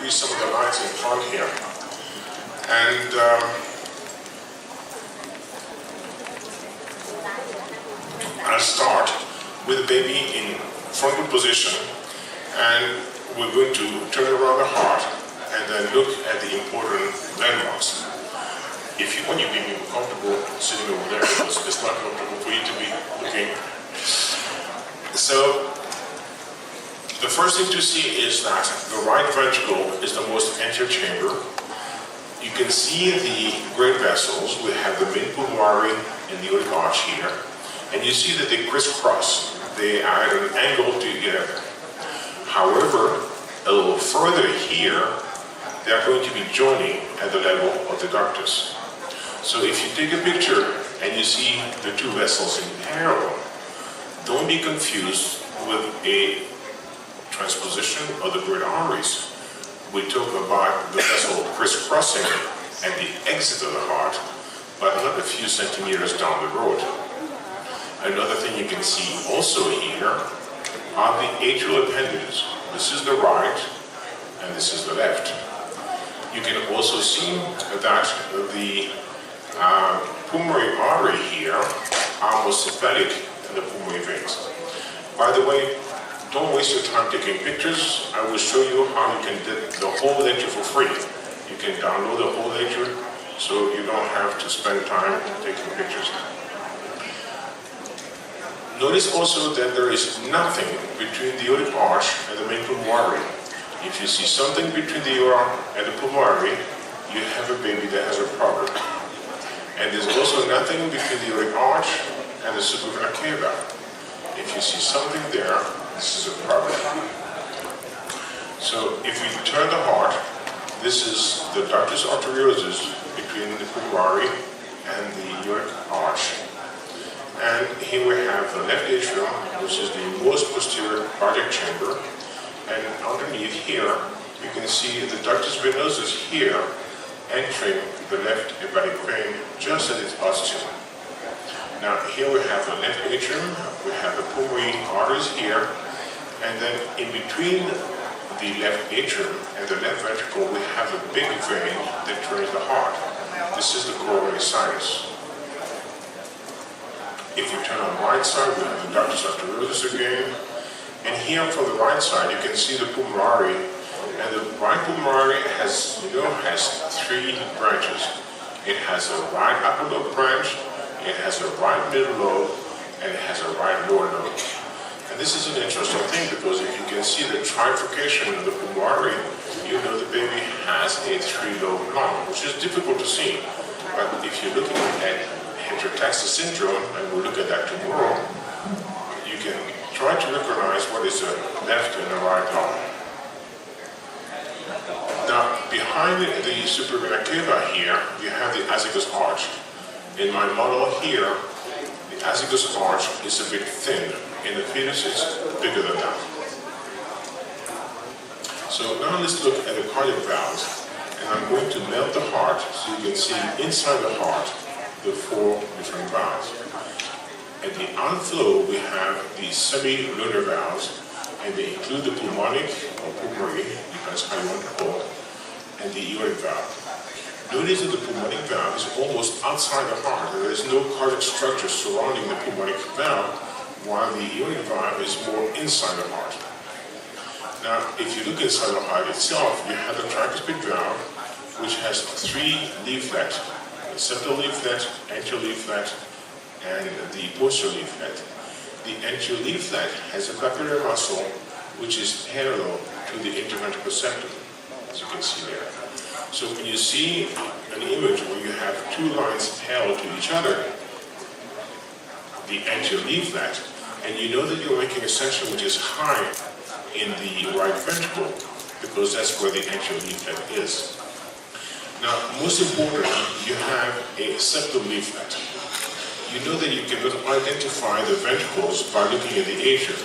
increase some of the lights in front here. And I'll start with the baby in frontal position, and we're going to turn around the heart and then look at the important landmarks. If you want your baby comfortable sitting over there, because it's not comfortable for you to be looking. So the first thing to see is that the right ventricle is the most anterior chamber. You can see the great vessels. We have the main pulmonary and the aortic arch here, and you see that they crisscross. They are at an angle together. However, a little further here, they are going to be joining at the level of the ductus. So if you take a picture and you see the two vessels in parallel, don't be confused with a transposition of the great arteries. We talk about the vessel crisscrossing at the exit of the heart, but not a few centimeters down the road. Another thing you can see also here are the atrial appendages. This is the right and this is the left. You can also see that the pulmonary artery here are more cephalic than the pulmonary veins. By the way, don't waste your time taking pictures. I will show you how you can get the whole lecture for free. You can download the whole lecture so you don't have to spend time taking pictures. Notice also that there is nothing between the aortic arch and the main pulmonary. If you see something between the aorta and the pulmonary, you have a baby that has a problem. And there's also nothing between the aortic arch and the supravenous cava. If you see something there, this is a problem. So if we turn the heart, this is the ductus arteriosus between the pulmonary and the aortic arch. And here we have the left atrium, which is the most posterior cardiac chamber. And underneath here, you can see the ductus venosus here entering the left hepatic vein just at its ostium. Now here we have the left atrium, we have the pulmonary arteries here, and then in between the left atrium and the left ventricle, we have a big vein that turns the heart. This is the coronary sinus. If we turn on the right side, we have the ductus arteriosus again. And here from the right side, you can see the pulmonary. And the right pulmonary has three branches. It has a right upper lobe branch, it has a right middle lobe, and it has a right lower lobe. And this is an interesting thing because if you can see the trifurcation of the pulmonary, you know the baby has a three-lobe lung, which is difficult to see. But if you're looking at heterotaxis syndrome, and we'll look at that tomorrow, you can try to recognize what is the left and the right lung. Now, behind the supravenous cava here, you have the azygous arch. In my model here, the azygous arch is a bit thin. In the fetus, it's bigger than that. So now let's look at the cardiac valves. And I'm going to melt the heart so you can see inside the heart the four different valves. At the outflow, we have the semi-lunar valves, and they include the pulmonic or pulmonary, depends how you want to call it, and the aortic valve. Notice that the pulmonic valve is almost outside the heart. There is no cardiac structure surrounding the pulmonic valve, while the aortic valve is more inside the heart. Now, if you look inside the heart itself, you have the tricuspid valve, which has three leaflets: the septal leaflet, anterior leaflet, and the posterior leaflet. The anterior leaflet has a papillary muscle, which is parallel to the interventricular septum, as you can see there. So when you see an image where you have two lines parallel to each other, the anterior leaflet, and you know that you're making a section which is high in the right ventricle, because that's where the anterior leaflet is. Now, most importantly, you have a septal leaflet. You know that you cannot identify the ventricles by looking at the atrium,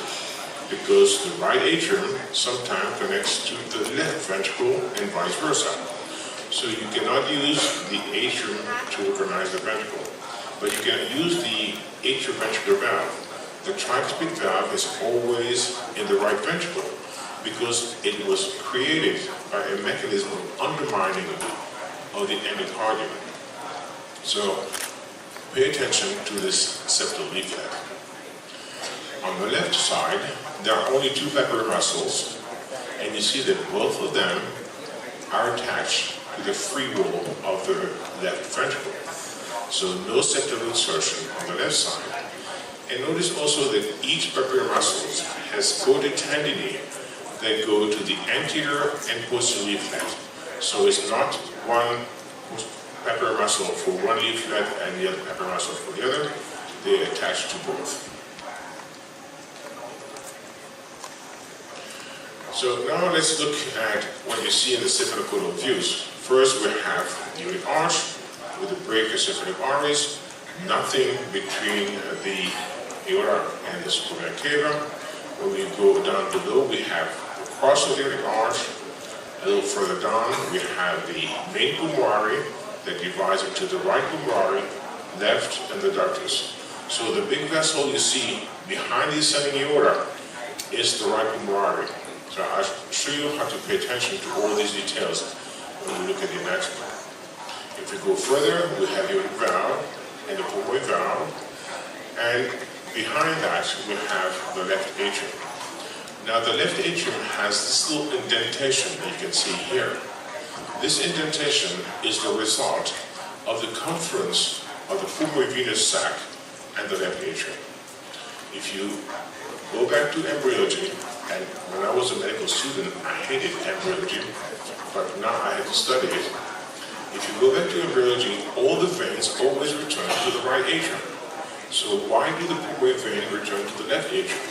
because the right atrium sometimes connects to the left ventricle and vice versa. So you cannot use the atrium to recognize the ventricle, but you can use the atrioventricular valve. The tricuspid valve is always in the right ventricle because it was created by a mechanism of undermining of the endocardium. So pay attention to this septal leaflet. On the left side, there are only two pepper muscles, and you see that both of them are attached to the free wall of the left ventricle. So no septal insertion on the left side. And notice also that each pepper muscle has coated tendinae that go to the anterior and posterior leaflet. So it's not one pepper muscle for one leaflet and the other pepper muscle for the other. They attach to both. So now let's look at what you see in the cephalocaudal views. First we have the aortic arch with the brachiocephalic arteries, nothing between the aorta and the superior cava. When we go down below, we have the cross of the aortic arch. A little further down, we have the main pulmonary that divides into the right pulmonary, left, and the ductus. So the big vessel you see behind the ascending aorta is the right pulmonary. So I'll show you how to pay attention to all these details when you look at the anatomy. If we go further, we have the aortic valve and the pulmonary valve, and behind that we have the left atrium. Now the left atrium has this little indentation that you can see here. This indentation is the result of the confluence of the pulmonary venous sac and the left atrium. If you go back to embryology, and when I was a medical student, I hated embryology, but now I had to study it. If you go back to embryology, all the veins always return to the right atrium. So why do the pulmonary vein return to the left atrium?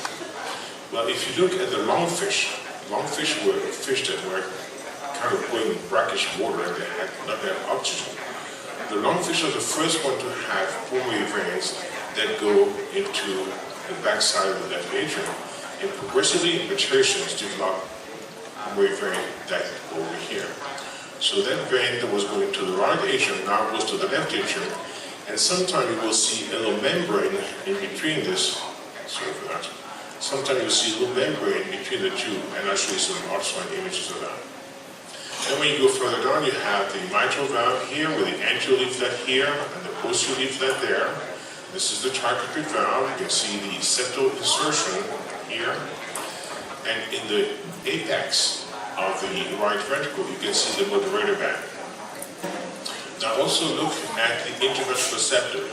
Well, if you look at the lungfish were fish that were kind of going in brackish water and they had not enough oxygen. The lungfish are the first one to have pulmonary veins that go into the backside of the left atrium. And progressively, mutations develop pulmonary vein that over here. So that vein that was going to the right atrium now goes to the left atrium, and sometimes you will see a little membrane in between this. Sorry for that. Sometimes you'll see a little membrane between the two, and I'll show you some ultrasound images of that. Then when you go further down, you have the mitral valve here with the anterior leaflet here and the posterior leaflet there. This is the tricuspid valve. You can see the septal insertion here. And in the apex of the right ventricle, you can see the moderator band. Now also look at the interventricular septum.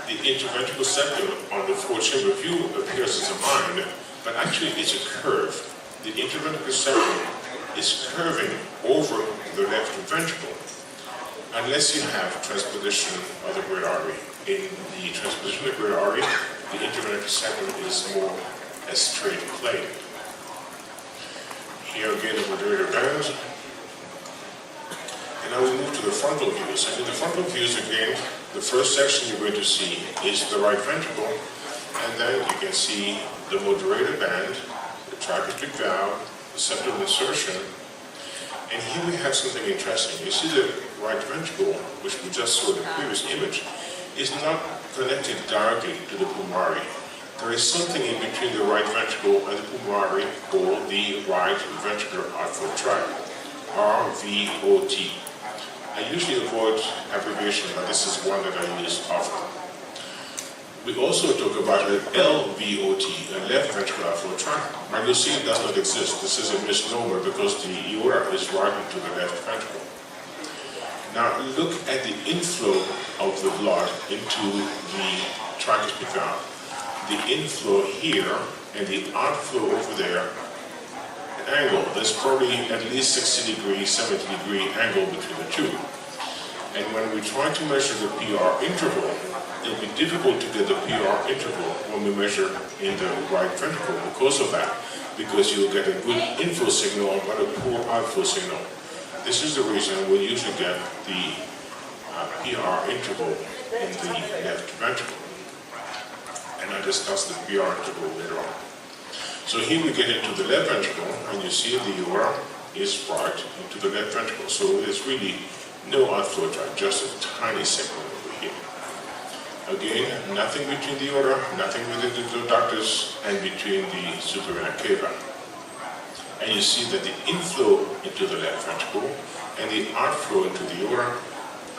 The interventricular septum on the four-chamber view appears as a mind, but actually it's a curve. The interventricular septum is curving over the left ventricle, unless you have transposition of the great artery. In the transposition of the great artery, the interventricular septum is more a straight plane. Here again the moderator band. And now we move to the frontal views. And in the frontal views again, the first section you're going to see is the right ventricle, and then you can see the moderator band, the tricuspid valve, the septal insertion. And here we have something interesting. You see the right ventricle, which we just saw in the previous image, is not connected directly to the pulmonary. There is something in between the right ventricle and the pulmonary called the right ventricular outflow tract, RVOT. I usually avoid abbreviation, but this is one that I use often. We also talk about an LVOT, a left ventricular outflow tract. But you'll see it does not exist. This is a misnomer because the aorta is right into the left ventricle. Now look at the inflow of the blood into the tricuspid valve. The inflow here and the outflow over there, an angle. There's probably at least 60 degree, 70 degree angle between the two. And when we try to measure the PR interval, it'll be difficult to get the PR interval when we measure in the right ventricle because of that, because you'll get a good inflow signal but a poor outflow signal. This is the reason we usually get the PR interval in the left ventricle. And I'll discuss the PR interval later on. So here we get into the left ventricle, and you see the aorta is right into the left ventricle. So there's really no outflow tract, just a tiny segment over here. Again, nothing between the aorta, nothing within the ductus, and between the superior cava. And you see that the inflow into the left ventricle, and the outflow into the aorta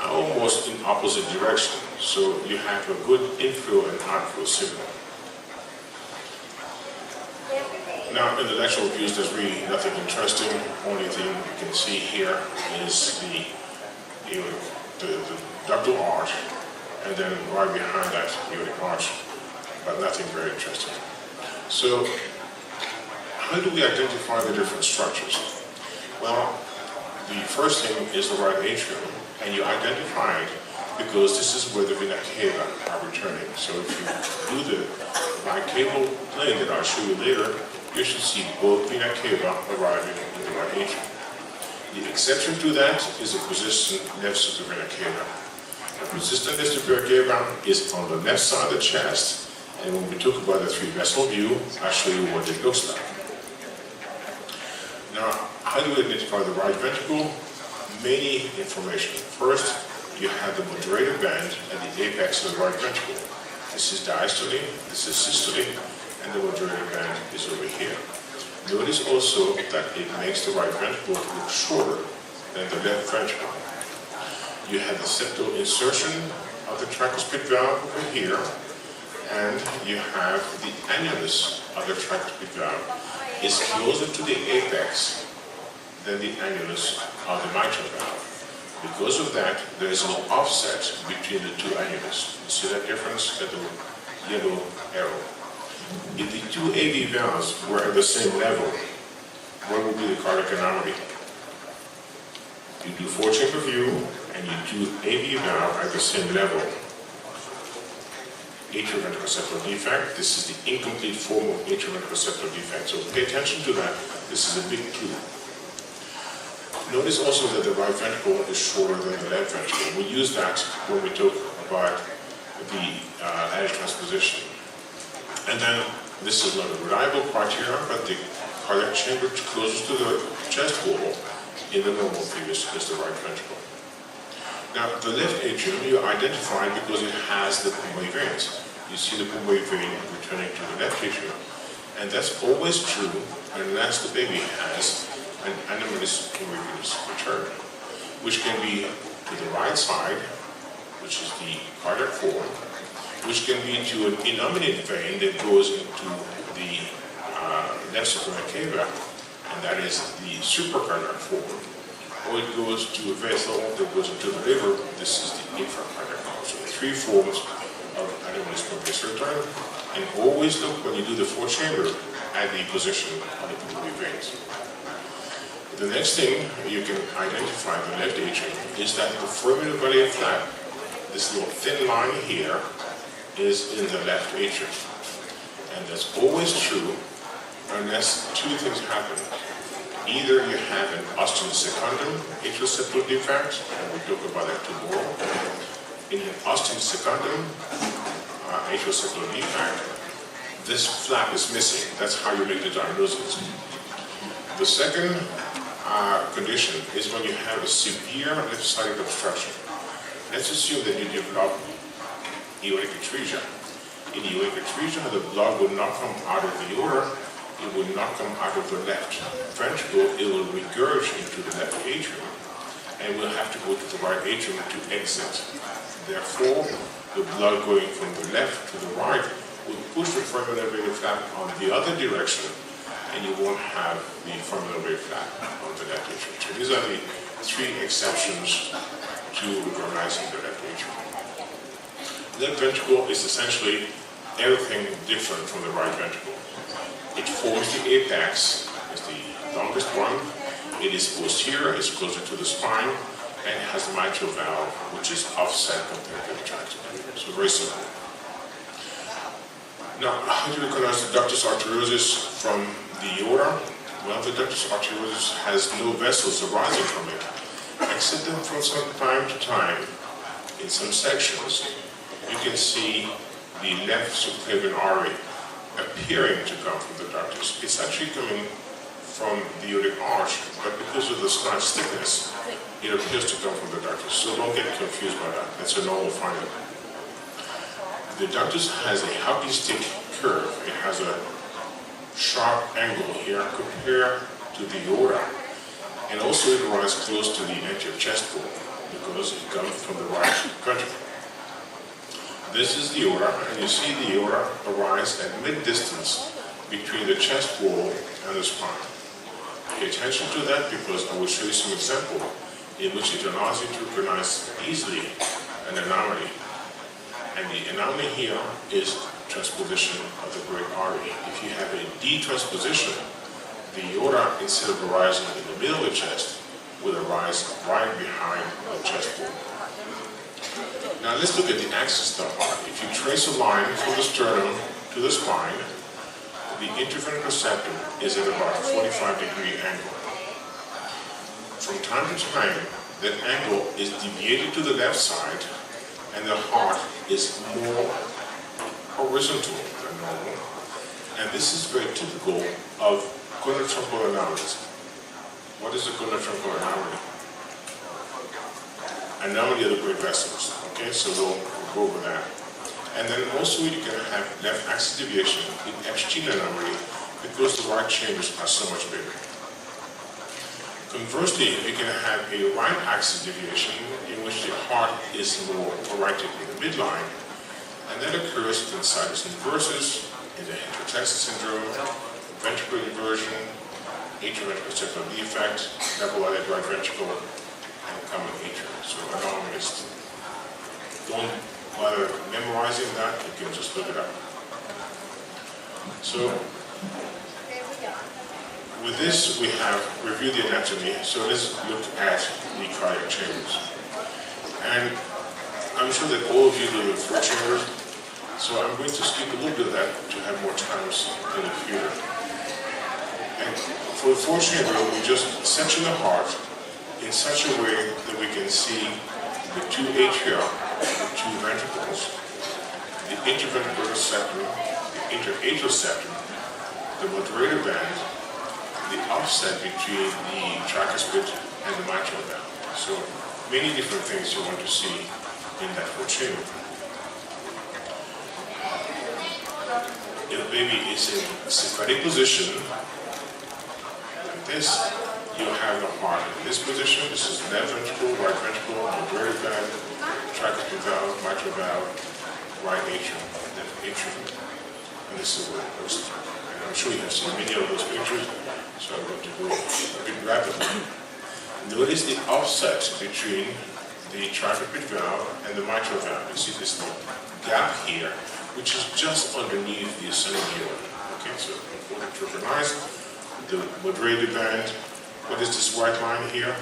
are almost in opposite direction. So you have a good inflow and outflow signal. Now, in the lateral views, there's really nothing interesting. Only thing you can see here is the ductal arch, and then right behind that, aortic arch, but nothing very interesting. So, how do we identify the different structures? Well, the first thing is the right atrium, and you identify it because this is where the vena cava are returning. So if you do the bicable plane that I'll show you later, you should see both vena cava arriving in the right atrium. The exception to that is a persistent left supravena cava. A persistent left supravena cava is on the left side of the chest, and when we talk about the three-vessel view, I'll show you what it looks like. Now, how do we identify the right ventricle? Many information. First, you have the moderator band at the apex of the right ventricle. This is diastole, this is systole, and the moderator band is over here. Notice also that it makes the right ventricle look shorter than the left ventricle. You have the septal insertion of the tricuspid valve over here, and you have the annulus of the tricuspid valve. It's closer to the apex than the annulus of the mitral valve. Because of that, there is an offset between the two annulus. You see that difference? That little yellow arrow. If the two AV valves were at the same level, what would be the cardiac anomaly? You do four-chamber view, and you do AV valve at the same level. Atrioventricular septal defect. This is the incomplete form of atrioventricular septal defect. So pay attention to that. This is a big clue. Notice also that the right ventricle is shorter than the left ventricle. We use that when we talk about the added transposition. And then, this is not a reliable criteria, but the cardiac chamber closest to the chest wall in the normal previous is the right ventricle. Now, the left atrium you identify because it has the pulmonary veins. You see the pulmonary vein returning to the left atrium. And that's always true unless the baby has an anomalous pulmonary venous return, which can be to the right side, which is the cardiac form, which can be to an innominated vein that goes into the left supravena cava, and that is the supracardiac form, or it goes to a vessel that goes into the liver. This is the infracardiac form. So three forms of anomalous pulmonary return, and always look when you do the fourth chamber at the position of the pulmonary veins. The next thing you can identify the left atrium is that the foraminal flap, this little thin line here, is in the left atrium. And that's always true unless two things happen. Either you have an ostium secundum atrial septal defect, and we'll talk about that tomorrow. In an ostium secundum atrial septal defect, this flap is missing. That's how you make the diagnosis. The second condition is when you have a severe left-sided obstruction. Let's assume that you develop aortic atresia. In aortic atresia, the blood will not come out of the aorta, it will not come out of the left ventricle, it will regurge into the left atrium, and we'll have to go to the right atrium to exit. Therefore, the blood going from the left to the right will push the foraminal flap on the other direction, and you won't have the foraminal flap on the left atrium. So these are the three exceptions to recognizing the left atrium. Left ventricle is essentially everything different from the right ventricle. It forms the apex, it's the longest one. It is posterior, it's closer to the spine, and it has the mitral valve, which is offset compared to the tricuspid. So very simple. Now, how do you recognize the ductus arteriosus from the aorta? Well, the ductus arteriosus has no vessels arising from it, except that from time to time, in some sections, you can see the left subclavian artery appearing to come from the ductus. It's actually coming from the aortic arch, but because of the slight thickness, it appears to come from the ductus. So don't get confused by that. That's a normal finding. The ductus has a hockey stick curve. It has a sharp angle here compared to the aorta. And also it arises close to the anterior chest wall because it comes from the right ventricle. This is the aorta, and you see the aorta arise at mid-distance between the chest wall and the spine. Pay attention to that because I will show you some example in which it allows you to recognize easily an anomaly. And the anomaly here is transposition of the great artery. If you have a detransposition, the aorta, instead of arising in the middle of the chest, will arise right behind the chest wall. Now let's look at the axis of the heart. If you trace a line from the sternum to the spine, the interventricular septum is at about a 45-degree angle. From time to time, that angle is deviated to the left side, and the heart is more horizontal than normal. And this is very typical of goniotruncal anomalies. What is a goniotruncal anomaly? Anomaly of the great vessels. Okay, so we'll go over that. And then also you can have left axis deviation in Epstein anomaly because the right chambers are so much bigger. Conversely, you can have a right axis deviation in which the heart is more oriented in the midline, and that occurs in sinus inversus, in the heterotextus syndrome, ventricular inversion, atrioventricular septal defect, double-eyelid right ventricle, and common atrium. So anomalies. Don't bother memorizing that, you can just look it up. So, with this, we have reviewed the anatomy, so let's look at the cardiac chambers. And I'm sure that all of you know the four chambers, so I'm going to skip a little bit of that to have more times in the future. And for the four chamber, we just section the heart in such a way that we can see the two atria, the two ventricles, the interventricular septum, the interatrial septum, the moderator band, the offset between the tricuspid and the mitral valve. So many different things you want to see in that whole chamber. If the baby is in sympathetic position, like this, you have the heart in this position. This is left ventricle, right ventricle, moderator band, tricuspid valve, mitral valve, right atrium, left atrium. And this is what it looks like. And I'm sure you have seen many of those pictures, so I'm going to go a bit rapidly. Notice the offset between the tricuspid valve and the mitral valve. You see this little gap here, which is just underneath the ascending aorta. Okay, so important to recognize the moderator band. What is this white line here?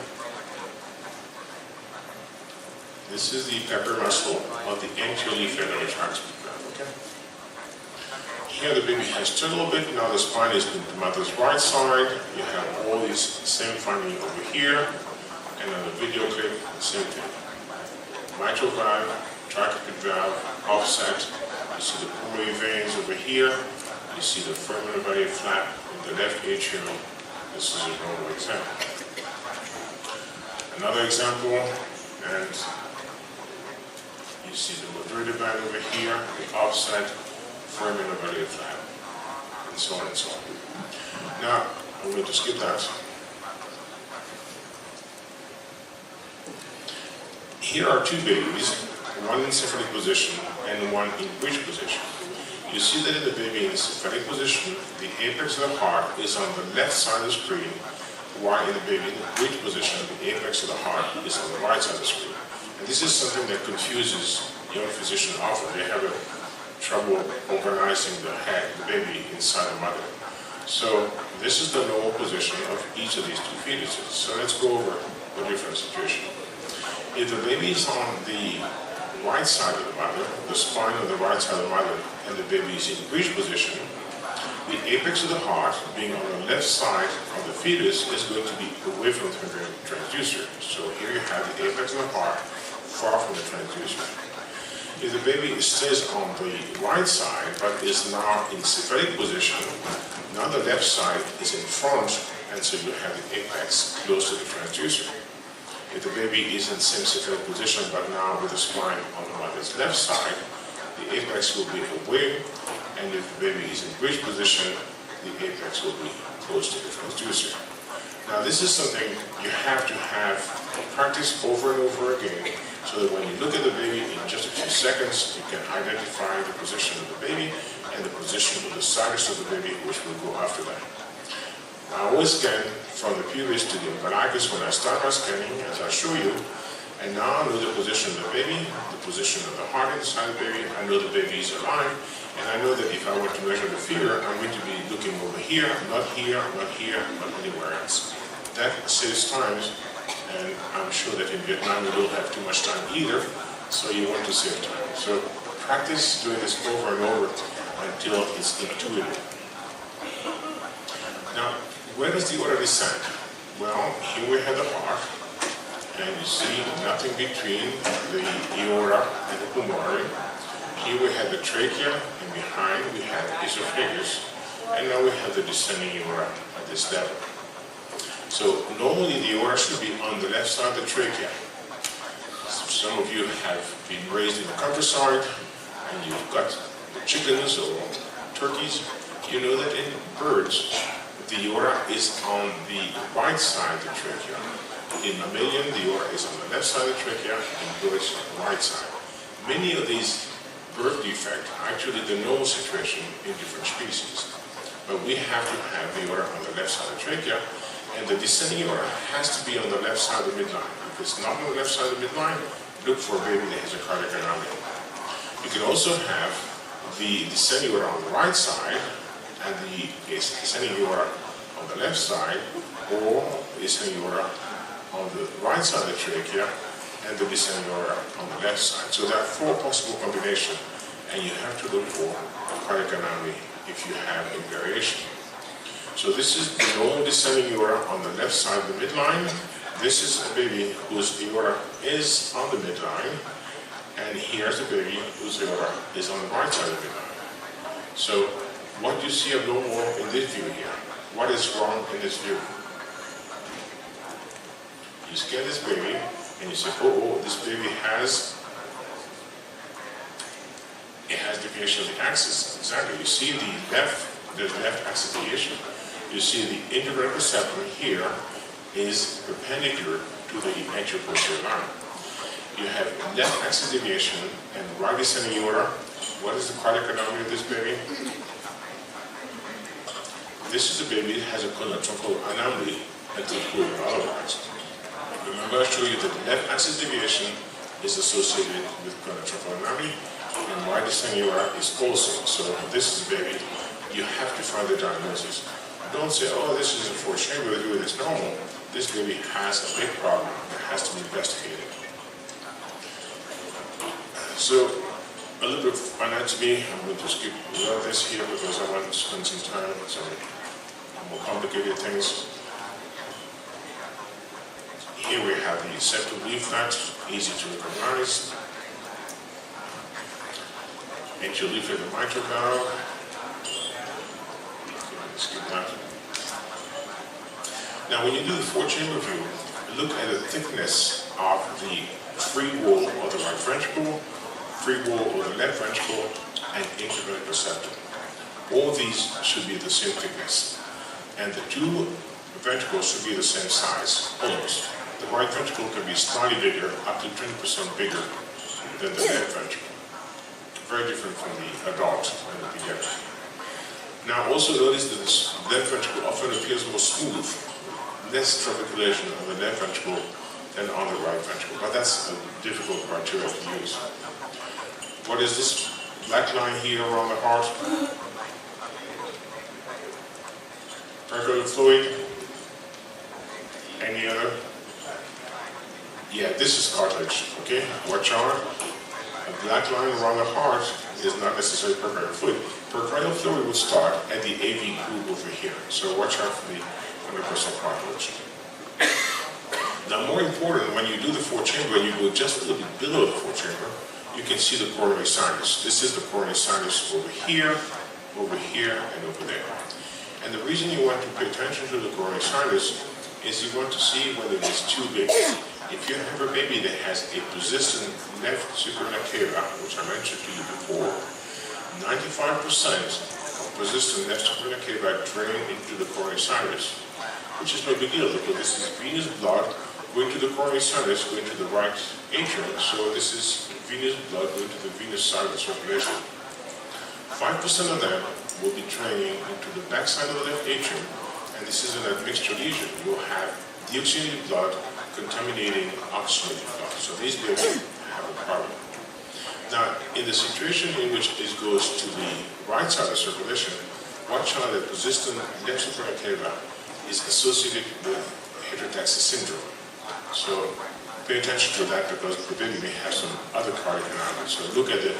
This is the pepper muscle of the anterior leaf of the tricuspid valve. Okay. Here the baby has turned a little bit. Now the spine is the mother's right side. You have all these same finding over here, and on the video clip, the same thing. Mitral valve, tricuspid valve, offset. You see the pulmonary veins over here. You see the foramen magnum flap in the left atrium. This is a normal example. Another example, and you see the moderator band over here, the offset, foramen magnum flap, and so on and so on. Now, I'm going to skip that. Here are two babies, one in sympathetic position and one in bridge position. You see that in the baby in sympathetic position, the apex of the heart is on the left side of the screen, while in the baby in the bridge position, the apex of the heart is on the right side of the screen. And this is something that confuses young physicians often. They have trouble organizing the head, the baby inside the mother. So this is the normal position of each of these two fetuses. So let's go over a different situation. If the baby is on the right side of the mother, the spine on the right side of the mother, and the baby is in bridge position, the apex of the heart, being on the left side of the fetus, is going to be away from the transducer. So here you have the apex of the heart far from the transducer. If the baby stays on the right side, but is now in sympathetic position, now the left side is in front, and so you have the apex close to the transducer. If the baby is in same sympathetic position, but now with the spine on the mother's left side, the apex will be away, and if the baby is in bridge position, the apex will be close to the transducer. Now this is something you have to have practice over and over again, so that when you look at the baby in just a few seconds, you can identify the position of the baby and the position of the sinus of the baby, which will go after that. I always scan from the pubis to the umbilicus when I start my scanning, as I show you, and now I know the position of the baby, the position of the heart inside the baby. I know the baby is alive, and I know that if I want to measure the fever, I'm going to be looking over here, not here, not here, not anywhere else. That saves time, and I'm sure that in Vietnam you don't have too much time either, so you want to save time. So practice doing this over and over until it's intuitive. Now, where does the order descend? Well, here we have the heart, and you see nothing between the aorta and the pulmonary. Here we have the trachea, and behind we have the esophagus, and now we have the descending aorta at this level. So normally the aorta should be on the left side of the trachea. Some of you have been raised in the countryside, and you've got chickens or turkeys. You know that in birds, the aorta is on the right side of the trachea. In mammalian, the aorta is on the left side of the trachea, and birds on the right side. Many of these birth defects are actually the normal situation in different species. But we have to have the aorta on the left side of the trachea, and the descending aorta has to be on the left side of the midline. If it's not on the left side of the midline, look for a baby that has a cardiac anomaly. You can also have the descending aorta on the right side, and the descending aorta on the left side, or the descending aorta on the right side of the trachea, and the descending aorta on the left side. So there are 4 possible combinations, and you have to look for cardiac anomaly if you have a variation. So this is the normal descending aorta on the left side of the midline. This is a baby whose aorta is on the midline, and here's the baby whose aorta is on the right side of the midline. So what do you see abnormal in this view here? What is wrong in this view? You scan this baby, and you say, oh, this baby has deviation of the axis. Exactly. You see the left axis deviation. You see the intravenous receptor here is perpendicular to the anterior posterior line. You have left axis deviation and right descending aorta. What is the cardiac anomaly of this baby? This is a baby that has a conjunctival anomaly until proven otherwise. Remember, I showed you that the left axis deviation is associated with conjunctival anomaly, and right descending aorta is also. So this is a baby, you have to find the diagnosis. Don't say, oh, this is a 4-chamber, it's normal. This baby has a big problem that has to be investigated. So, a little bit of anatomy. I'm going to skip a lot of this here because I want to spend some time on some more complicated things. Here we have the septal leaflet, easy to recognize. Anterior leaflet of the mitral valve. Skip that. Now, when you do the 4-chamber view, look at the thickness of the free wall of the right ventricle, free wall of the left ventricle, and intravenous receptor. All these should be the same thickness, and the 2 ventricles should be the same size, almost. The right ventricle can be slightly bigger, up to 20% bigger than the left ventricle. Very different from the adult and the pediatric. Now also notice that this left ventricle often appears more smooth, less trabeculation on the left ventricle than on the right ventricle, but that's a difficult criteria to use. What is this black line here around the heart? Peripheral fluid? Any other? Yeah, this is cartilage, okay? Watch out. A black line around the heart is not necessarily peripheral fluid. Peripheral fluid will start at the AV groove over here, so watch out for the 100% cartilage. Now, more important, when you do the 4-chamber and you go just a little bit below the 4-chamber, you can see the coronary sinus. This is the coronary sinus over here, and over there. And the reason you want to pay attention to the coronary sinus is you want to see whether it is too big. If you have a baby that has a persistent left superior cava, which I mentioned to you before, 95% of persistent left superior cava drain into the coronary sinus. which is no big deal because this is venous blood going to the coronary sinus, going to the right atrium. So this is venous blood going to the venous side of the circulation. 5% of them will be draining into the back side of the left atrium, and this is an admixture lesion. You'll have deoxygenated blood contaminating oxygenated blood. So these people have a problem. Now, in the situation in which this goes to the right side of circulation, watch out that persistent left superior valve is associated with heterotaxis syndrome. So pay attention to that because the baby may have some other cardiac anomalies. So look at the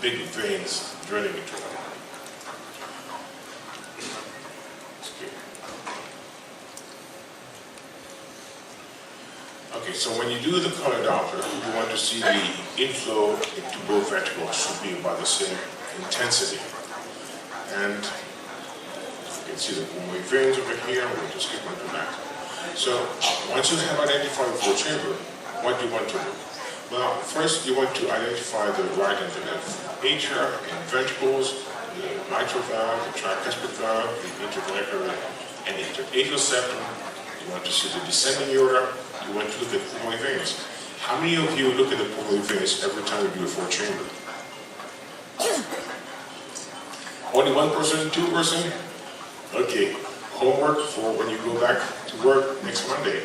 big veins draining into it. Okay, so when you do the color Doppler, you want to see the inflow into both ventricles should be about the same intensity. And you can see the pulmonary veins over here. We'll just skip on to that. So once you have identified the flow chamber, what do you want to do? Well, first you want to identify the right and the left atria and ventricles, the mitral valve, the tricuspid valve, the interventricular and interatrial septum. You want to see the descending aorta. You want to look at pulmonary veins. How many of you look at the pulmonary veins every time you do a fourth chamber? Only 1%, 2%? Okay, homework for when you go back to work next Monday.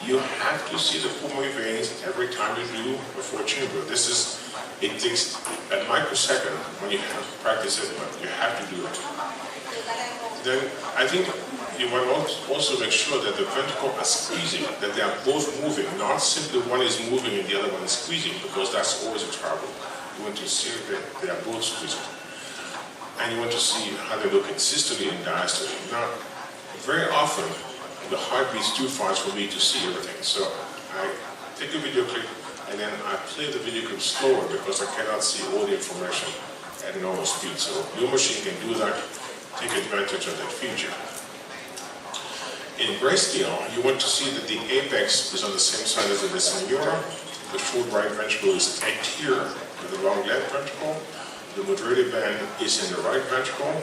You have to see the pulmonary veins every time you do a fourth chamber. It takes a microsecond when you have to practice it, but you have to do it. Then I think you want to also make sure that the ventricle are squeezing, that they are both moving, not simply one is moving and the other one is squeezing, because that's always a trouble. You want to see that they are both squeezing. And you want to see how they look in systole and diastole. Now, very often, the heart beats too fast for me to see everything. So I take a video clip and then I play the video clip slower because I cannot see all the information at normal speed. So your machine can do that. Take advantage of that feature. In grayscale, you want to see that the apex is on the same side as the descending aorta. The full right ventricle is anterior to the long left ventricle. The moderator band is in the right ventricle.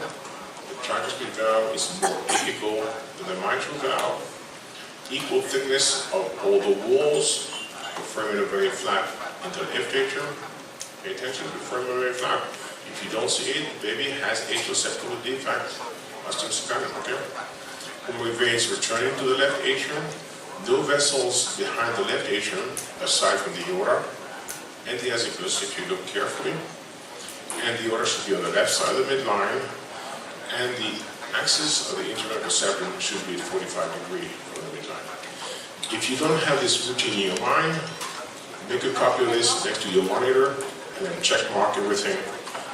The tricuspid valve is more apical than the mitral valve. Equal thickness of all the walls. The foramen very flat into the left atrium. Pay attention to the foramen very flat. If you don't see it, the baby has atrial septal defect. Osteosclerosis, okay? Pulmonary veins returning to the left atrium. No vessels behind the left atrium, aside from the aorta. Antiazygous, if you look carefully. And the aorta should be on the left side of the midline. And the axis of the interventricular septum should be at 45 degrees from the midline. If you don't have this routine in your mind, make a copy of this next to your monitor, and then check mark everything.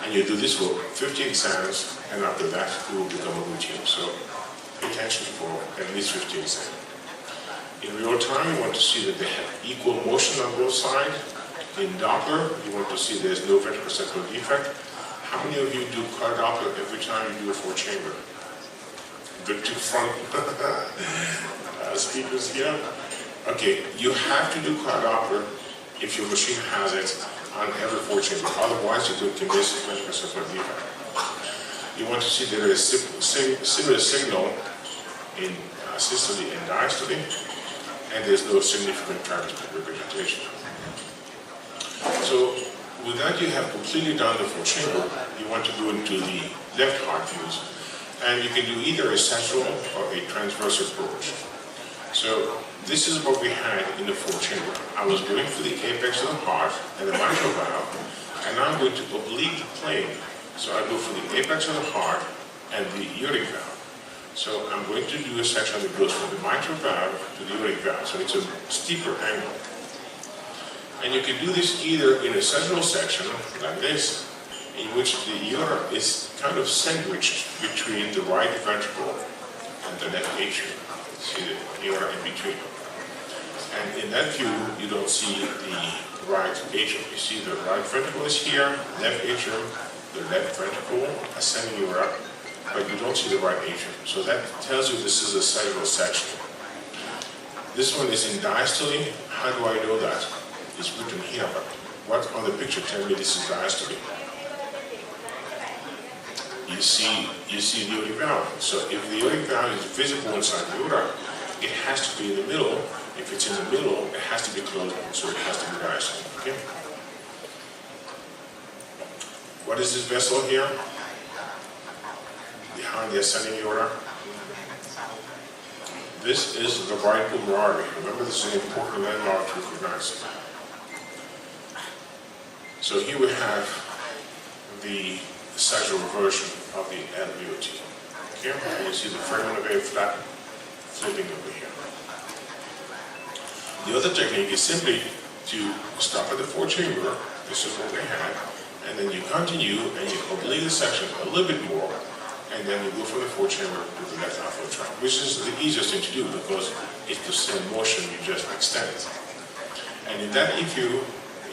And you do this for 50 exams, and after that, it will become a routine. So pay attention for at least 50 exams. In real time, you want to see that they have equal motion on both sides. In Doppler, you want to see there's no ventricular septal defect. How many of you do car Doppler every time you do a fourth chamber? The two front speakers here. Okay, you have to do car Doppler if your machine has it on every fourth chamber. Otherwise, you can miss ventricular septal defect. You want to see there is similar signal in systole and diastole, and there's no significant tricuspid regurgitation. So with that, you have completely done the fourth chamber. You want to go into the left heart views, and you can do either a central or a transverse approach. So this is what we had in the fourth chamber. I was going for the apex of the heart and the mitral valve, and now I'm going to oblique the plane. So I go for the apex of the heart and the aortic valve. So I'm going to do a section that goes from the mitral valve to the aortic valve. So it's a steeper angle. And you can do this either in a central section, like this, in which the aorta is kind of sandwiched between the right ventricle and the left atrium. See the aorta in between. And in that view, you don't see the right atrium. You see the right ventricle is here, left atrium, the left ventricle, ascending aorta, but you don't see the right atrium. So that tells you this is a sagittal section. This one is in diastole. How do I know that? It's written here, but what on the picture tells me this is diastole? You see the aortic valve. So if the aortic valve is visible inside the aorta, it has to be in the middle. If it's in the middle, it has to be closed, so it has to be diastole. Okay? What is this vessel here? Behind the ascending aorta? This is the right pulmonary artery. Remember, this is an important landmark to recognize. So here we have the sagittal version of the LVOT. Okay, and you see the foramen very flat, flipping over here. The other technique is simply to stop at the fourth chamber. This is what we had, and then you continue and you oblique the section a little bit more, and then you go from the fourth chamber to the left outflow tract, which is the easiest thing to do because it's the same motion, you just extend it. And in that EQ,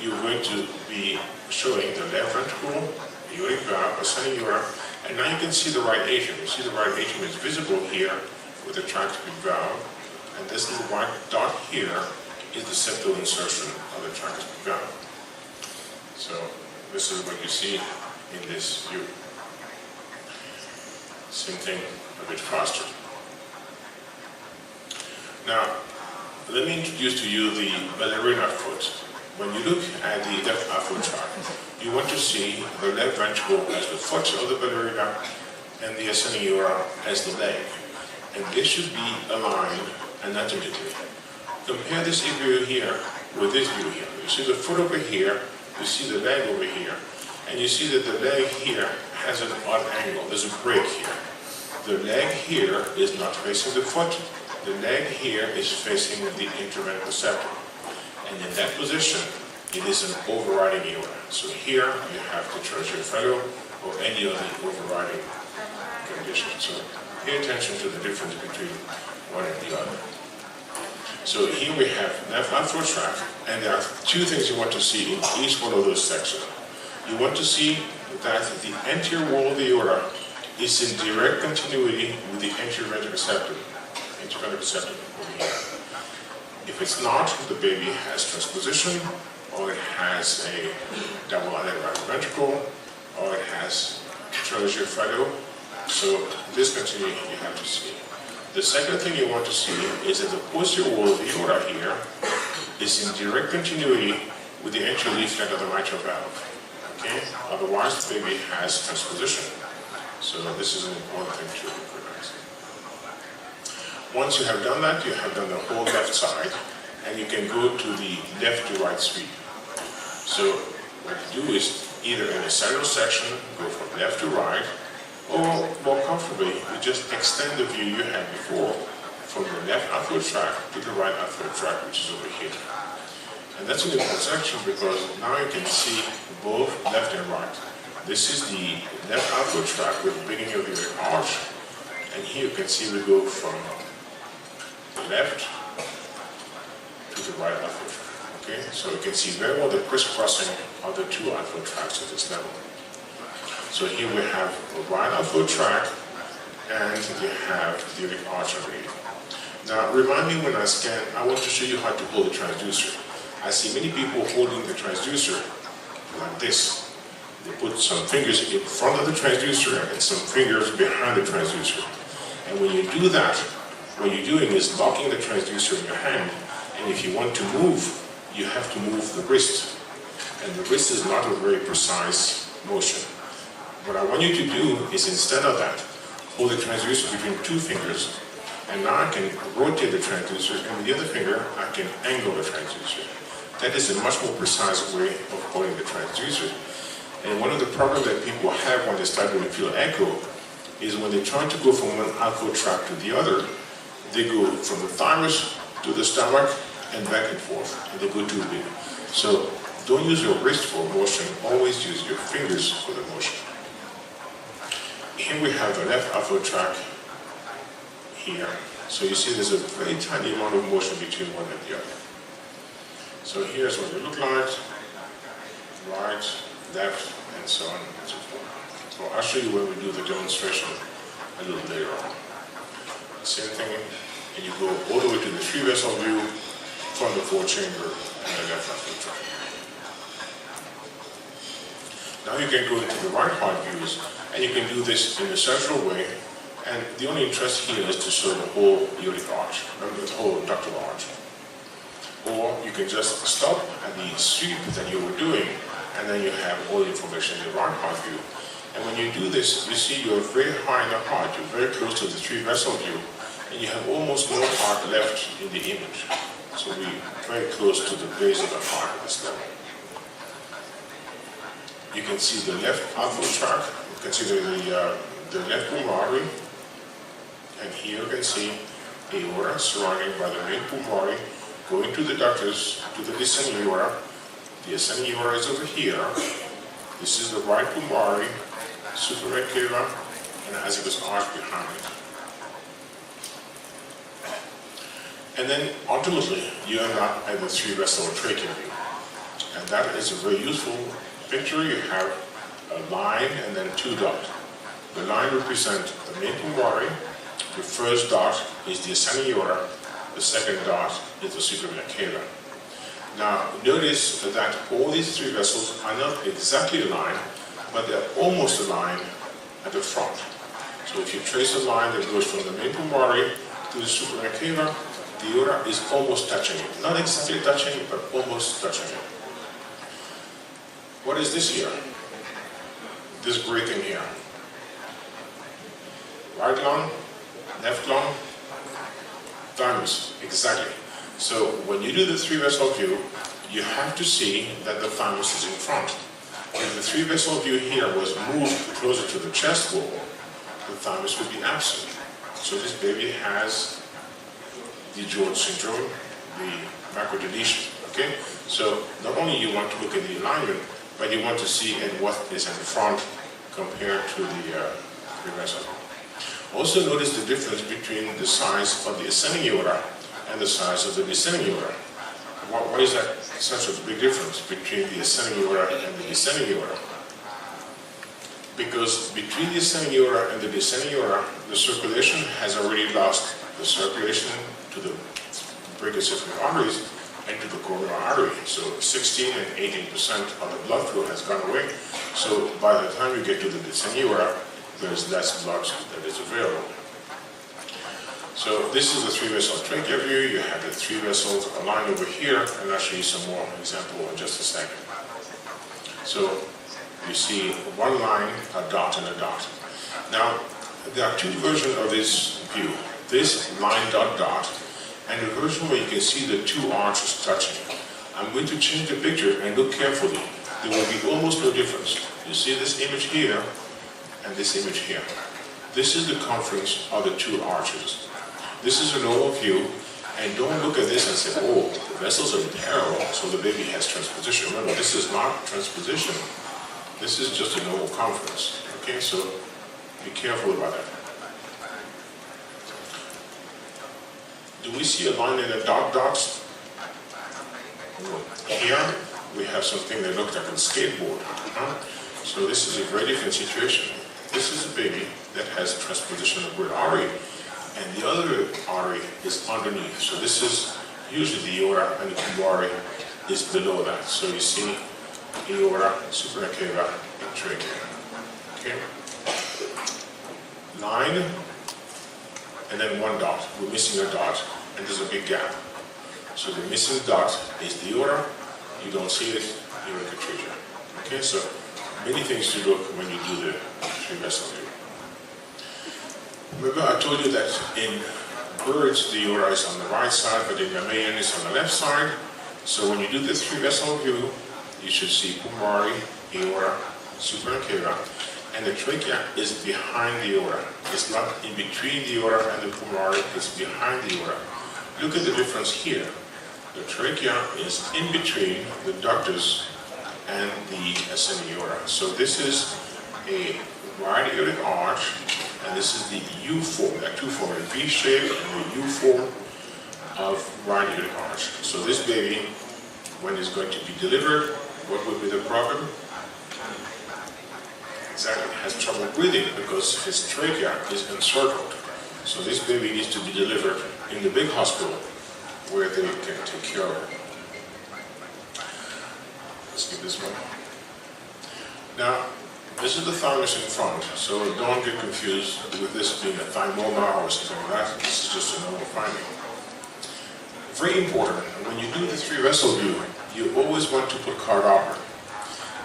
you're going to be showing the left ventricle, aortic valve, ascending aorta, and now you can see the right atrium. You see the right atrium is visible here with the tricuspid valve, and this little white dot here is the septal insertion of the tricuspid valve. So this is what you see in this view. Same thing, a bit faster. Now, let me introduce to you the ballerina foot. When you look at the left outflow tract, you want to see the left ventricle as the foot of the ballerina and the ascending aorta as the leg. And this should be aligned anatomically. Compare this view here with this view here. You see the foot over here, you see the leg over here, and you see that the leg here has an odd angle. There's a break here. The leg here is not facing the foot. The leg here is facing the interventricular septum. And in that position, it is an overriding aorta. So here you have the tertiary fellow or any other overriding condition. So pay attention to the difference between one and the other. So here we have left outflow tract, and there are two things you want to see in each one of those sections. You want to see that the anterior wall of the aorta is in direct continuity with the anterior ventricular septum. Over here. If it's not, the baby has transposition, or it has a double added right ventricle, or it has tertiary fellow. So this continuity you have to see. The second thing you want to see is that the posterior wall of the aorta here is in direct continuity with the anterior leaflet of the mitral valve. Okay? Otherwise, the baby has transposition. So this is an important thing to recognize. Once you have done that, you have done the whole left side, and you can go to the left to right sweep. So what you do is either in a sagittal section, go from left to right, or more comfortably, you just extend the view you had before from the left outflow tract to the right outflow tract, which is over here. And that's an important section because now you can see both left and right. This is the left outflow tract with the beginning of the arch, and here you can see we go from the left to the right outflow tract. Okay, so you can see very well the crisscrossing of the two outflow tracts at this level. So here we have a right outflow tract, and you have the arch over here. Now, remind me when I scan, I want to show you how to hold the transducer. I see many people holding the transducer like this. They put some fingers in front of the transducer and some fingers behind the transducer. And when you do that, what you're doing is locking the transducer in your hand, and if you want to move, you have to move the wrist. And the wrist is not a very precise motion. What I want you to do is, instead of that, hold the transducer between two fingers, and now I can rotate the transducer, and with the other finger, I can angle the transducer. That is a much more precise way of holding the transducer. And one of the problems that people have when they start doing field echo is when they try to go from one outflow tract to the other, they go from the thymus to the stomach and back and forth, and they go too big. So don't use your wrist for motion, always use your fingers for the motion. Here we have the left outflow tract here. So you see there's a very tiny amount of motion between one and the other. So here's what it looks like, right, left, and so on and so forth. So I'll show you when we do the demonstration a little later on. Same thing, and you go all the way to the three vessel view from the fourth chamber and the left outflow tract. Now you can go into the right heart views, and you can do this in a sagittal way, And the only interest here is to show the whole aortic arch, the whole ductal arch. Or you can just stop at the sweep that you were doing, and then you have all the information in the right heart view. And when you do this, you see you're very high in the heart, you're very close to the three vessel view, and you have almost no heart left in the image. So we're very close to the base of the heart at this level. You can see the left outflow tract, consider the left pulmonary, and here you can see aorta surrounded by the main pulmonary, going to the ductus, to the descending aorta. The ascending aorta is over here. This is the right pulmonary, suprared cava, and it has this arch behind it. And then ultimately, you end up at the three vessel trachea view. And that is a very useful picture. You have a line and then two dots. The line represents the main pulmonary. The first dot is the ascending aorta. The second dot is the suprared cava. Now, notice that all these three vessels are not exactly aligned, but they're almost aligned at the front. So if you trace a line that goes from the main pulmonary to the suprared cava, the aorta is almost touching it. Not exactly touching it, but almost touching it. What is this here? This gray thing here. Right lung, left lung, thymus, exactly. So when you do the three vessel view, you have to see that the thymus is in front. If the three vessel view here was moved closer to the chest wall, the thymus would be absent. So this baby has the George syndrome, the macrodeletion. Okay? So not only you want to look at the alignment, but you want to see at what is in front compared to the three vessel. Also notice the difference between the size of the ascending aorta and the size of the descending aorta. Why is that such a big difference between the ascending aorta and the descending aorta? Because between the ascending aorta and the descending aorta, the circulation has already lost the circulation to the brachiocephalic arteries and to the coronary artery. So 16 and 18% of the blood flow has gone away. So by the time you get to the descending aorta, there's less blood that is available. So this is the three vessel trachea view. You have the three vessels aligned over here, and I'll show you some more example in just a second. So you see one line, a dot, and a dot. Now, there are two versions of this view. This line dot dot, and the version where you can see the two arches touching. I'm going to change the picture and look carefully. There will be almost no difference. You see this image here and this image here. This is the conference of the two arches. This is a normal view, and don't look at this and say, oh, the vessels are parallel, so the baby has transposition. Remember, this is not transposition. This is just a normal conference. Okay, so be careful about that. Do we see a line in the dot dots? Here, we have something that looks like a skateboard. So this is a very different situation. This is a baby that has transposition of great artery, and the other artery is underneath. So this is usually the aorta, and the pulmonary is below that. So you see aorta, suprared cava, and trachea. Okay? Line, and then one dot. We're missing a dot, and there's a big gap. So the missing dot is the aorta. You don't see it, aortic trachea. Okay, so many things to look when you do the three vessel view. Remember I told you that in birds the aorta is on the right side, but in mammalian it's on the left side. So when you do the three vessel view, you should see pulmonary, aorta, suprared cava, and the trachea is behind the aorta. It's not in between the aorta and the pulmonary, it's behind the aorta. Look at the difference here. The trachea is in between the ductus and the ascending aorta. So this is a right aortic arch, and this is the U form. There are two forms, a V shape and the U form of right aortic arch. So this baby, when it's going to be delivered, what would be the problem? Exactly, has trouble breathing because his trachea is encircled. So this baby needs to be delivered in the big hospital where they can take care of it. Let's get this one. Now, This is the thymus in front, so don't get confused with this being a thymoma or something like that. This is just a normal finding. Very important, when you do the three-vessel view, you always want to put card upper.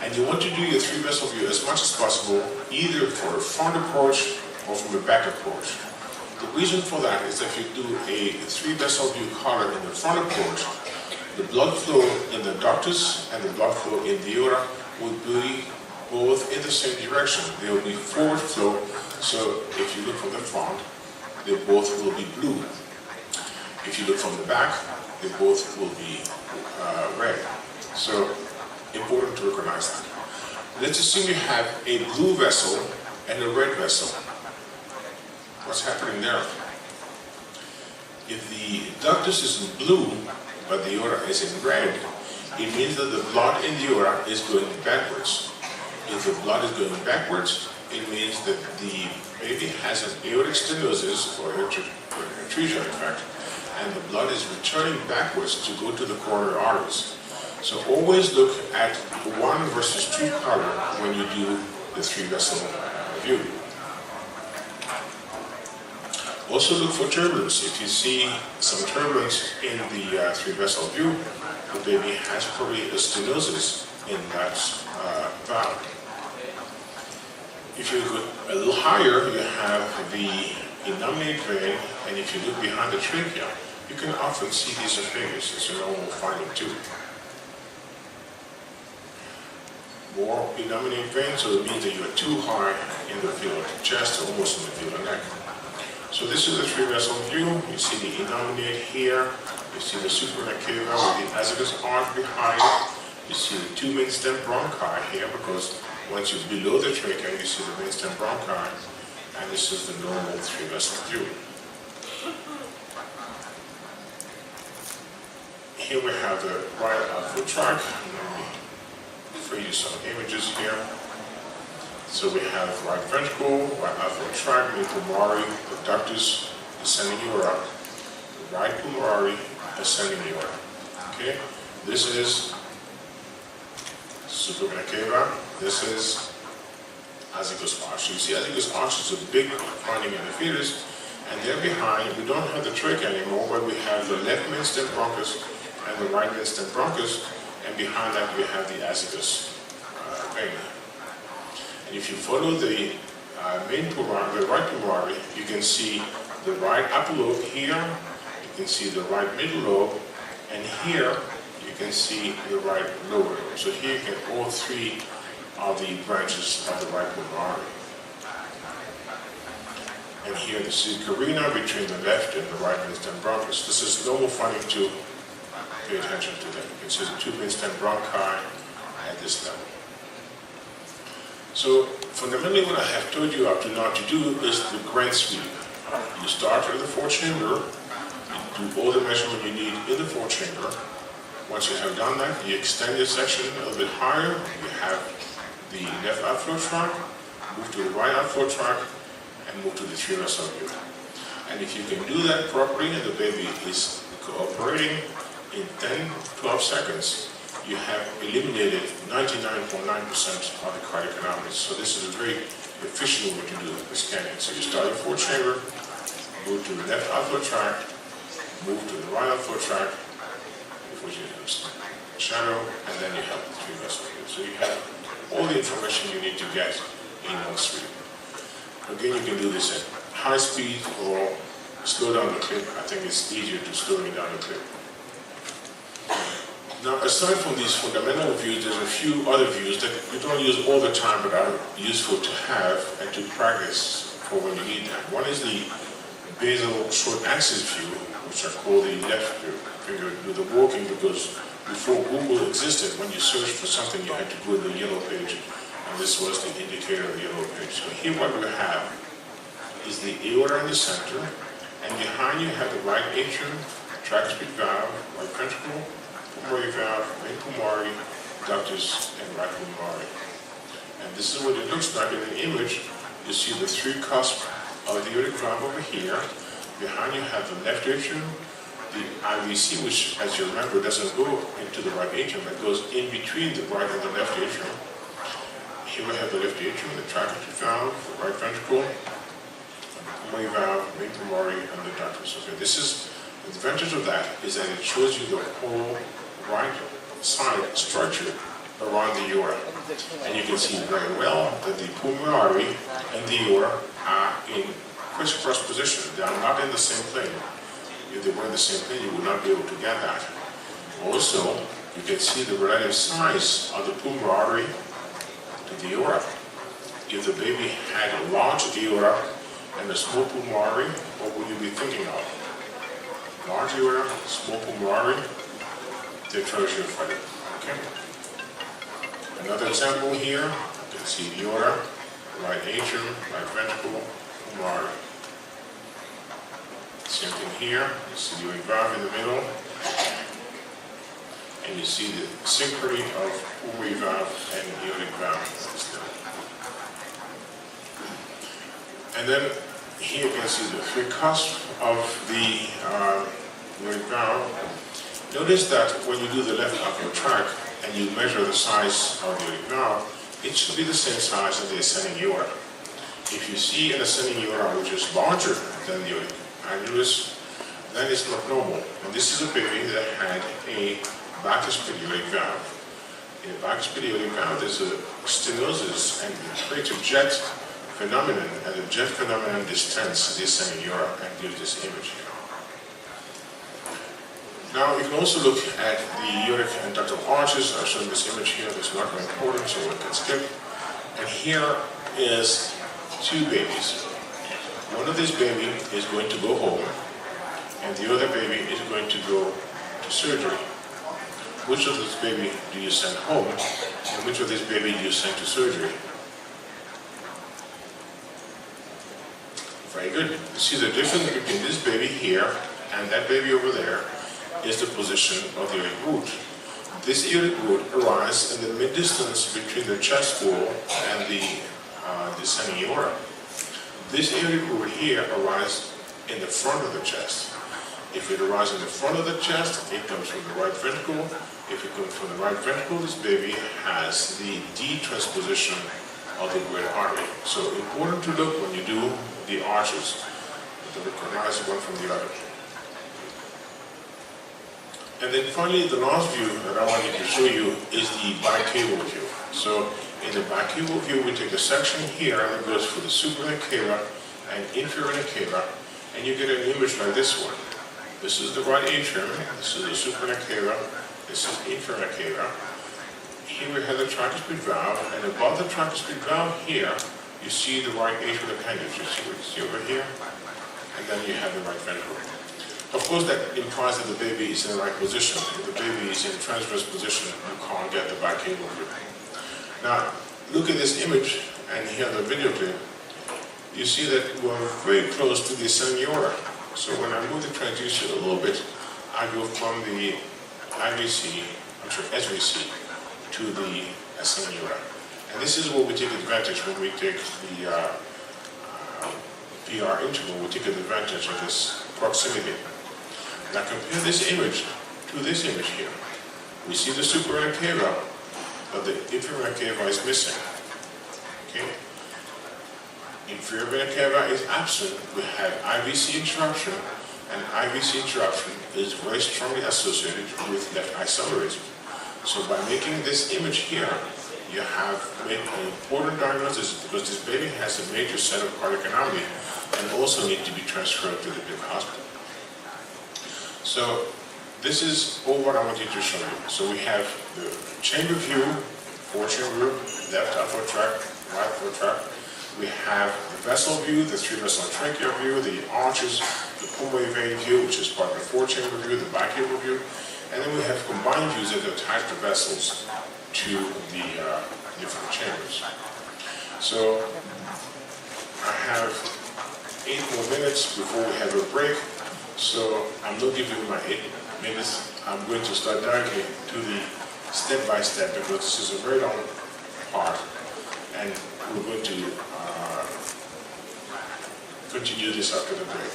And you want to do your three-vessel view as much as possible, either for a front approach or from a back approach. The reason for that is that if you do a three-vessel view collar in the front approach, the blood flow in the ductus and the blood flow in the aorta will be both in the same direction. They will be forward flow, so if you look from the front, they both will be blue. If you look from the back, they both will be red. So, important to recognize that. Let's assume you have a blue vessel and a red vessel. What's happening there? If the ductus is in blue, but the aorta is in red, it means that the blood in the aorta is going backwards. If the blood is going backwards, it means that the baby has an aortic stenosis, or atresia in fact, and the blood is returning backwards to go to the coronary arteries. So always look at 1 versus 2 color when you do the three-vessel view. Also look for turbulence. If you see some turbulence in the three-vessel view, the baby has probably a stenosis in that valve. If you go a little higher, you have the innominate vein, and if you look behind the trachea, you can often see these esophagus. It's a normal finding too. More innominate vein, so it means that you are too high in the field of the chest, almost in the field of the neck. So this is a three-vessel view. You see the innominate here. You see the superior cava with the azygous arch behind it. You see the 2 main stem bronchi here, because once you're below the trachea, you see the main stem bronchi, and this is the normal three-vessel view. Here we have the right outflow tract. Let me show you some images here. So we have right ventricle, right outflow tract, main pulmonary, the ductus, ascending aorta, the right pulmonary, ascending aorta. Okay, this is superior cava. This is azygous arch. So you see azygous arch is a big finding in the fetus, and there behind we don't have the trachea anymore, but we have the left main stem bronchus and the right main stem bronchus, and behind that we have the azygous vein. And if you follow the main pulmonary, the right pulmonary, you can see the right upper lobe here, you can see the right middle lobe, and here you can see the right lower lobe. So here you get all 3 of the branches of the right pulmonary. And here this is carina between the left and the right main stem bronchus. This is normal finding too. Pay attention to that. You can see the 2 main stem bronchi at this level. So fundamentally what I have told you up to now to do is the grand sweep. You start with the 4th chamber, you do all the measurement you need in the 4th chamber. Once you have done that, you extend your section a little bit higher. You have the left outflow tract, move to the right outflow tract, and move to the three-vessel view. And if you can do that properly and the baby is cooperating, in 10-12 seconds, you have eliminated 99.9% of the cardiac anomalies. So this is a very efficient way to do the scanning. So you start your 4th chamber, move to the left outflow tract, move to the right outflow tract, which is shadow, and then you have the three-vessel view. So you have all the information you need to get in one sweep. Again, you can do this at high speed or slow down the clip. I think it's easier to slow down the clip. Now, aside from these fundamental views, there's a few other views that we don't use all the time, but are useful to have and to practice for when you need them. One is the basal short axis view, which are called the left finger with the walking, because before Google existed, when you searched for something, you had to go to the yellow page, and this was the indicator of the yellow page. So here what we have is the aorta in the center, and behind you have the right atrium, tricuspid valve, right ventricle, pulmonary valve, main pulmonary, ductus, and right pulmonary. And this is what it looks like in the image. You see the 3 cusps of the aortic valve over here. Behind you have the left atrium, the IVC, which, as you remember, doesn't go into the right atrium, it goes in between the right and the left atrium. Here we have the left atrium, the tricuspid valve, the right ventricle, the pulmonary valve, main pulmonary, and the ductus. Okay, this is the advantage of that is that it shows you the whole right side structure around the aorta. And you can see very well that the pulmonary artery and the aorta are in crisscross position. They are not in the same plane. If they were in the same plane, you would not be able to get that. Also, you can see the relative size of the pulmonary artery to the aorta. If the baby had a large aorta and a small pulmonary artery, what would you be thinking of? Large aorta, small pulmonary artery, they're tertiary PHILLIP. Okay. Another example here, you can see the aorta, right atrium, right ventricle, pulmonary artery. Same thing here, you see the aortic valve in the middle, and you see the synchrony of pulmonary valve and aortic valve. And then here you can see the three cusps of the aortic valve. Notice that when you do the left upper tract and you measure the size of the aortic valve, it should be the same size as the ascending aorta. If you see an ascending aorta which is larger than the aortic annulus, then it's not normal. And this is a baby that had a bicuspid aortic valve. In a bicuspid aortic valve, there's a stenosis and it creates a jet phenomenon, and the jet phenomenon distends the ascending aorta and gives this image here. Now you can also look at the aortic and ductal arches. I've shown this image here. It's not very important, so we can skip. And here is two babies. One of these babies is going to go home, and the other baby is going to go to surgery. Which of this baby do you send home, and which of this baby do you send to surgery? Very good. You see the difference between this baby here and that baby over there is the position of the aortic root. This aortic root arises in the mid-distance between the chest wall and the descending aorta. This aortic root here arises in the front of the chest. If it arises in the front of the chest, it comes from the right ventricle. If it comes from the right ventricle, this baby has the D-transposition of the great artery. So important to look when you do the arches, to recognize one from the other. And then finally, the last view that I wanted to show you is the bicable view. So in the bicable view, we take a section here and it goes for the supra cava and inferior cava, and you get an image like this one. This is the right atrium, this is the supra cava, this is inferior cava. Here we have the tricuspid valve, and above the tricuspid valve here, you see the right atrial appendage. You see what you see over here? And then you have the right ventricle. Of course, that implies that the baby is in the right position. If the baby is in transverse position, you can't get the bicable view. Now, look at this image, and here the video clip. You see that we're very close to the ascending aorta. So when I move the transducer a little bit, I go from the SVC to the ascending aorta. And this is where we take advantage when we take the PR interval. We take advantage of this proximity. Now compare this image to this image here. We see the supra cava, but the inferior cava is missing. Okay? Inferior vena cava is absent. We have IVC interruption, and IVC interruption is very strongly associated with left isomerism. So by making this image here, you have made an important diagnosis because this baby has a major set of cardiac anomaly and also need to be transferred to the big hospital. So this is all what I wanted to show you. So we have the chamber view, four-chamber, left upper tract, right upper tract. We have the vessel view, the three-vessel trachea view, the arches, the pulmonary vein view, which is part of the four-chamber view, the bicable view, and then we have combined views that attach the vessels to the different chambers. So I have 8 more minutes before we have a break. So I'm not giving you my 8 minutes. I'm going to start directly to the step-by-step because this is a very long part, and we're going to continue this after the break.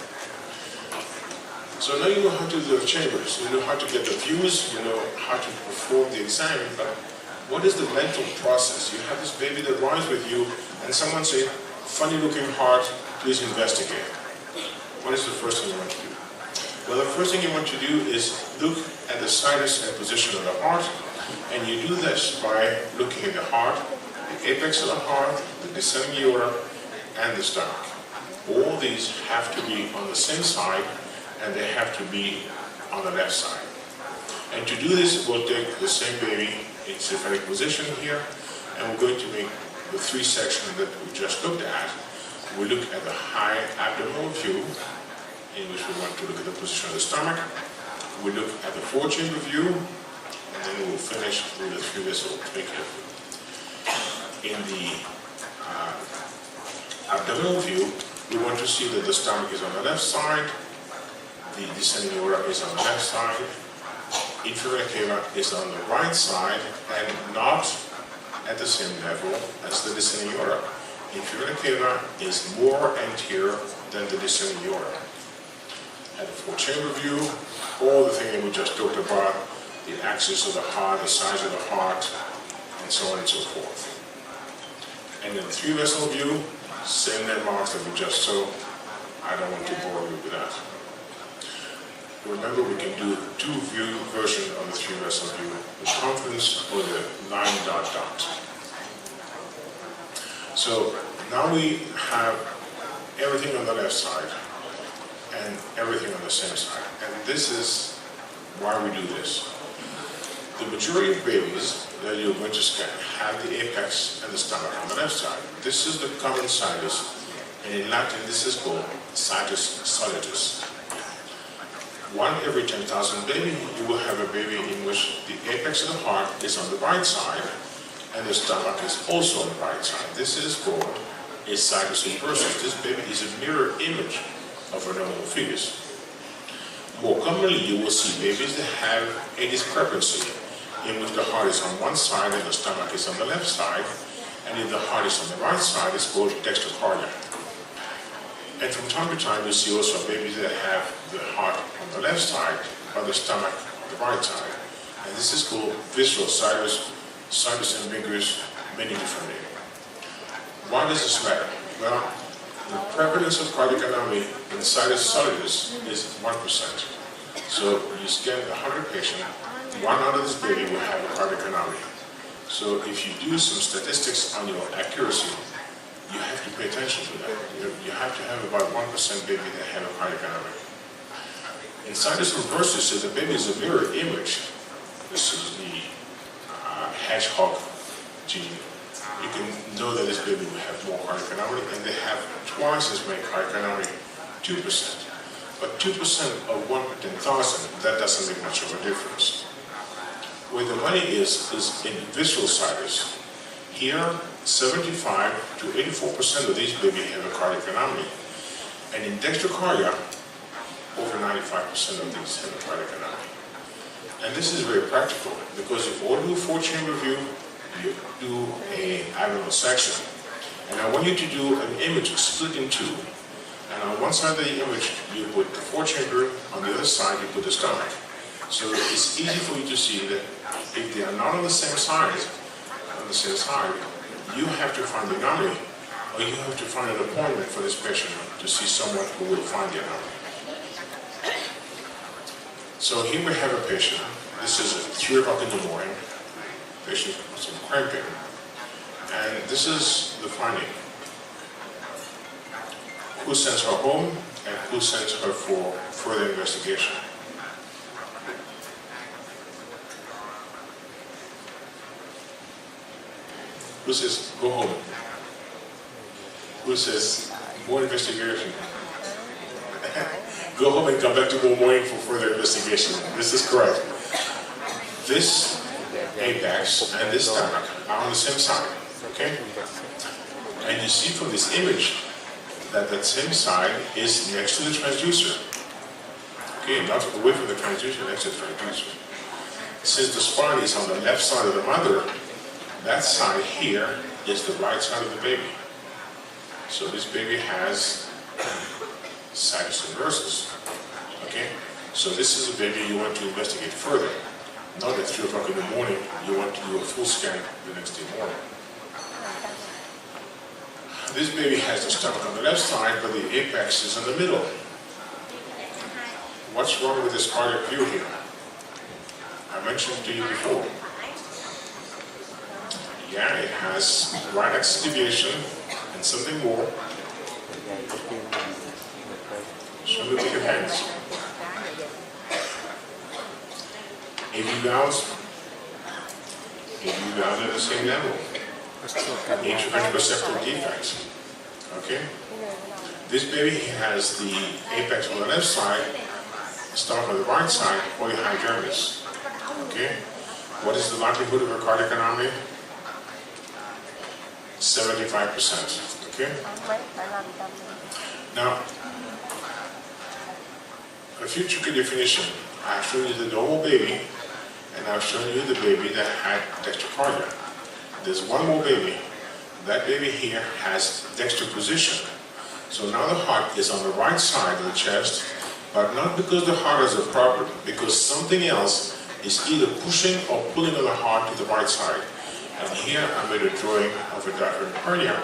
So now you know how to do the chambers, you know how to get the views, you know how to perform the exam, but What is the mental process? You have this baby that lies with you, and someone says, funny looking heart, please investigate. What is the first thing you want to do? Well, the first thing you want to do is look at the sinus and position of the heart, and you do this by looking at the heart, the apex of the heart, the descending aorta, and the stomach. All these have to be on the same side, and they have to be on the left side. And to do this, we'll take the same baby in sympathetic position here, and we're going to make the three sections that we just looked at. We look at the high abdominal view, in which we want to look at the position of the stomach. We look at the four-chamber view, and then we'll finish with the three-vessel picture. In the abdominal view, we want to see that the stomach is on the left side, the descending aorta is on the left side, inferior cava is on the right side and not at the same level as the descending aorta. Inferior cava is more anterior than the descending aorta. At the four-chamber view, all the things that we just talked about, the axis of the heart, the size of the heart, and so on and so forth. And in the three-vessel view, same landmarks that we just saw. I don't want to bore you with that. Remember, we can do two-view version of the three-vessel view, the confidence or the 9 ... So now we have everything on the left side and everything on the same side. And this is why we do this. The majority of babies that you're going to scan have the apex and the stomach on the left side. This is the common sinus, and in Latin this is called sinus solidus. 1 every 10,000 baby, you will have a baby in which the apex of the heart is on the right side, and the stomach is also on the right side. This is called a sinus inversus. This baby is a mirror image of a normal fetus. More commonly, you will see babies that have a discrepancy in which the heart is on one side and the stomach is on the left side, and if the heart is on the right side, it's called dextrocardia. And from time to time, you see also babies that have the heart on the left side, but the stomach on the right side. And this is called visceral sinus, sinus ambiguous, many different names. Why does this matter? Well, the prevalence of cardiac anomaly in sinus solidus is 1%. So you scan 100 patients, 1 out of this baby will have a cardiac anomaly. So if you do some statistics on your accuracy, you have to pay attention to that. You have to have about 1% baby that have a cardiac anomaly. In sinus inversus, so the baby is a mirror image. This is the hedgehog gene. You can know that this baby will have more cardiac anomaly, and they have twice as many cardiac anomaly, 2%. But 2% of 1 per 10,000, that doesn't make much of a difference. Where the money is in visceral sinus. Here, 75 to 84% of these babies have a cardiac anomaly. And in dextrocardia, over 95% of these have a cardiac anomaly. And this is very practical, because you all do a four-chamber view, you do an abdominal section. And I want you to do an image split in two. And on one side of the image, you put the four-chamber, on the other side, you put the stomach. So it's easy for you to see that if they are not on the same side, you have to find the anomaly, or you have to find an appointment for this patient to see someone who will find the anomaly. So here we have a patient. This is at 3 o'clock in the morning. Patient with some cramping. And this is the finding. Who sends her home and who sends her for further investigation? Who says, go home? Who says, more investigation? Go home and come back tomorrow morning for further investigation. This is correct. This apex and this stomach are on the same side, okay? And you see from this image that that same side is next to the transducer. Okay, not away from the transducer, next to the transducer. Since the spine is on the left side of the mother, that side here is the right side of the baby. So this baby has sinus inversus. Okay? So this is a baby you want to investigate further. not at 3 o'clock in the morning, you want to do a full scan the next day morning. This baby has the stomach on the left side, but the apex is in the middle. What's wrong with this cardiac view here? I mentioned to you before. Yeah, it has right axis deviation and something more. Show me with your hands. AV valves at the same level. Atrial receptor defects. Okay? This baby has the apex on the left side, stomach on the right side, polyhydramnios. Okay? What is the likelihood of a cardiac anomaly? 75%. Okay? Now, a few tricky definition. I've shown you the normal baby, and I've shown you the baby that had dextrocardia. There's one more baby. That baby here has dextroposition. So now the heart is on the right side of the chest, but not because the heart has a problem, because something else is either pushing or pulling on the heart to the right side. And here I made a drawing of a diaphragm hernia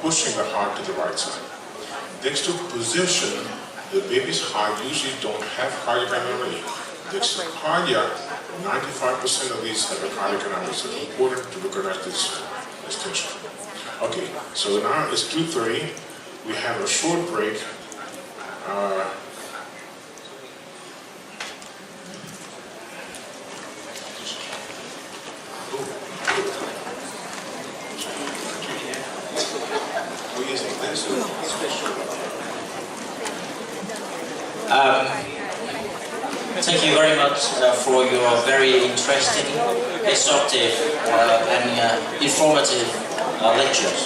pushing the heart to the right side. Dextroposition, the baby's heart usually don't have cardiac anomaly. Dextrocardia, 95% of these have a cardiac anomaly, so it's important to recognize this distinction. Okay, so now it's 2:30. We have a short break. Thank you very much for your very interesting, instructive and informative lectures.